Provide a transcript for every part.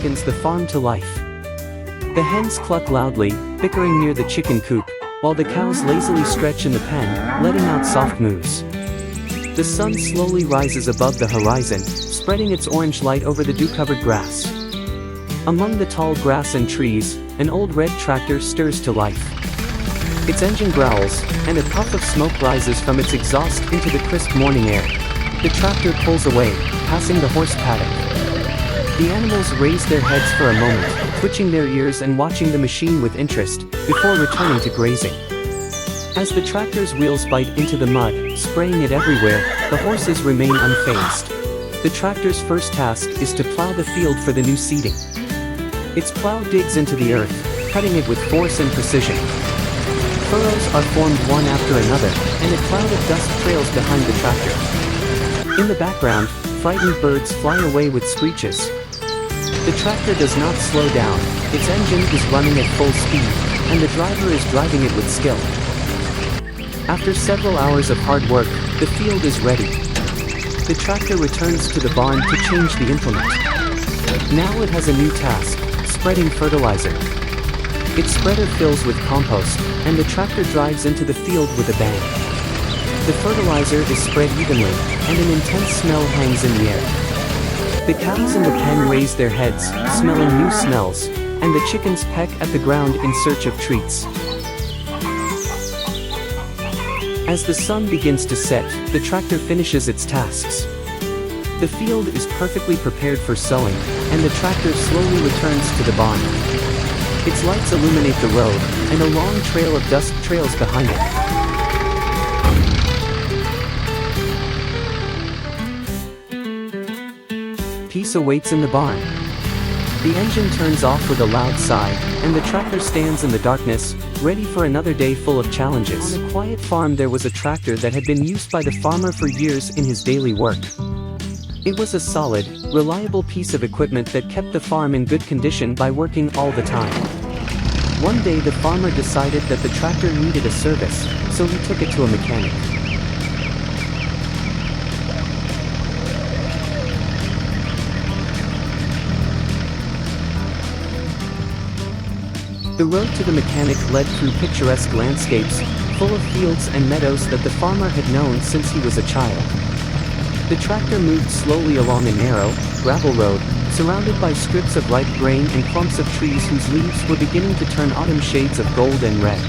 awakens the farm to life. The hens cluck loudly, bickering near the chicken coop, while the cows lazily stretch in the pen, letting out soft moos. The sun slowly rises above the horizon, spreading its orange light over the dew-covered grass. Among the tall grass and trees, an old red tractor stirs to life. Its engine growls, and a puff of smoke rises from its exhaust into the crisp morning air. The tractor pulls away, passing the horse paddock. The animals raise their heads for a moment, twitching their ears and watching the machine with interest, before returning to grazing. As the tractor's wheels bite into the mud, spraying it everywhere, the horses remain unfazed. The tractor's first task is to plow the field for the new seeding. Its plow digs into the earth, cutting it with force and precision. Furrows are formed one after another, and a cloud of dust trails behind the tractor. In the background, frightened birds fly away with screeches. The tractor does not slow down, its engine is running at full speed, and the driver is driving it with skill. After several hours of hard work, the field is ready. The tractor returns to the barn to change the implement. Now it has a new task, spreading fertilizer. Its spreader fills with compost, and the tractor drives into the field with a bang. The fertilizer is spread evenly, and an intense smell hangs in the air. The cows in the pen raise their heads, smelling new smells, and the chickens peck at the ground in search of treats. As the sun begins to set, the tractor finishes its tasks. The field is perfectly prepared for sowing, and the tractor slowly returns to the barn. Its lights illuminate the road, and a long trail of dust trails behind it. Peace awaits in the barn. The engine turns off with a loud sigh, and the tractor stands in the darkness, ready for another day full of challenges. On a quiet farm there was a tractor that had been used by the farmer for years in his daily work. It was a solid, reliable piece of equipment that kept the farm in good condition by working all the time. One day the farmer decided that the tractor needed a service, so he took it to a mechanic. The road to the mechanic led through picturesque landscapes, full of fields and meadows that the farmer had known since he was a child. The tractor moved slowly along a narrow, gravel road, surrounded by strips of ripe grain and clumps of trees whose leaves were beginning to turn autumn shades of gold and red.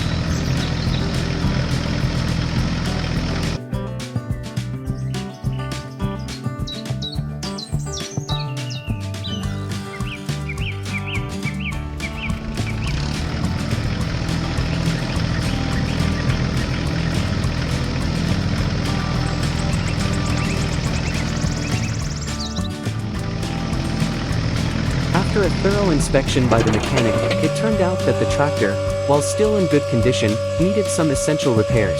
After a thorough inspection by the mechanic, it turned out that the tractor, while still in good condition, needed some essential repairs.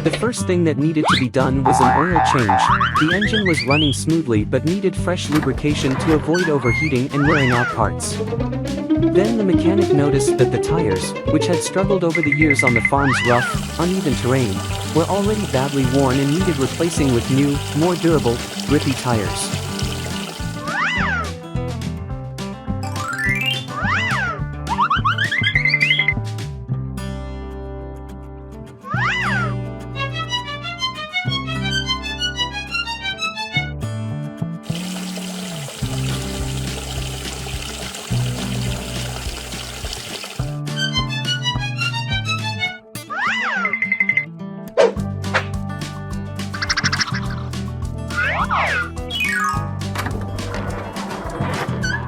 The first thing that needed to be done was an oil change. The engine was running smoothly but needed fresh lubrication to avoid overheating and wearing out parts. Then the mechanic noticed that the tires, which had struggled over the years on the farm's rough, uneven terrain, were already badly worn and needed replacing with new, more durable, grippy tires.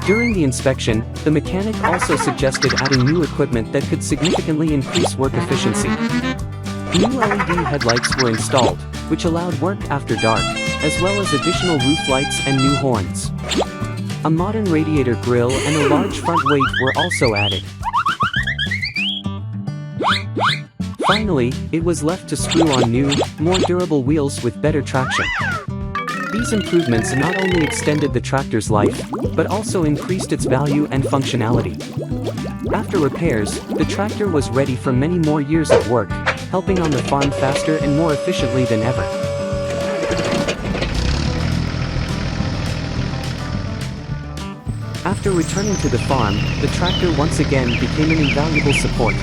During the inspection, the mechanic also suggested adding new equipment that could significantly increase work efficiency. New LED headlights were installed, which allowed work after dark, as well as additional roof lights and new horns. A modern radiator grille and a large front weight were also added. Finally, it was left to screw on new, more durable wheels with better traction. These improvements not only extended the tractor's life, but also increased its value and functionality. After repairs, the tractor was ready for many more years of work, helping on the farm faster and more efficiently than ever. After returning to the farm, the tractor once again became an invaluable support.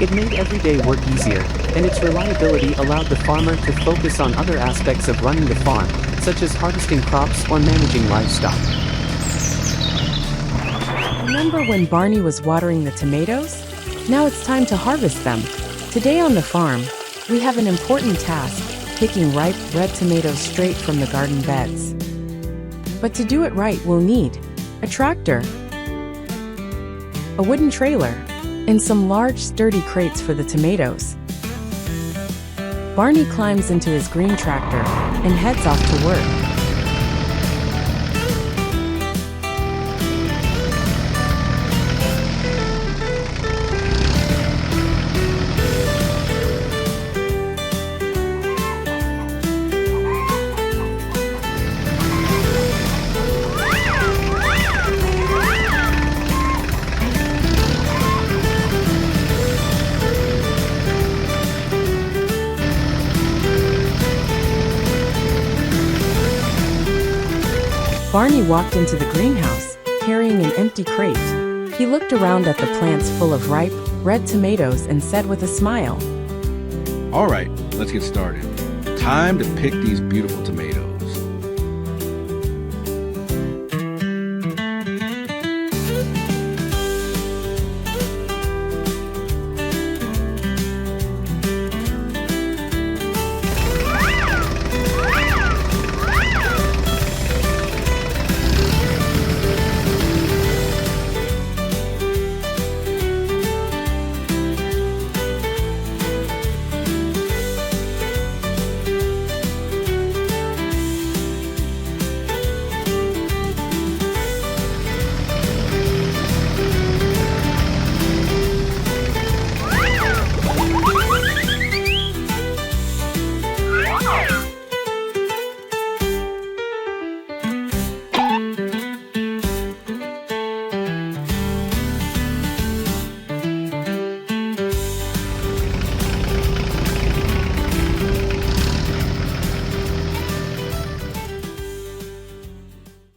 It made everyday work easier, and its reliability allowed the farmer to focus on other aspects of running the farm, such as harvesting crops or managing livestock. Remember when Barney was watering the tomatoes? Now it's time to harvest them. Today on the farm, we have an important task, picking ripe, red tomatoes straight from the garden beds. But to do it right, we'll need a tractor, a wooden trailer, and some large, sturdy crates for the tomatoes. Barney climbs into his green tractor and heads off to work. Barney walked into the greenhouse, carrying an empty crate. He looked around at the plants full of ripe, red tomatoes and said with a smile, All right, let's get started. Time to pick these beautiful tomatoes.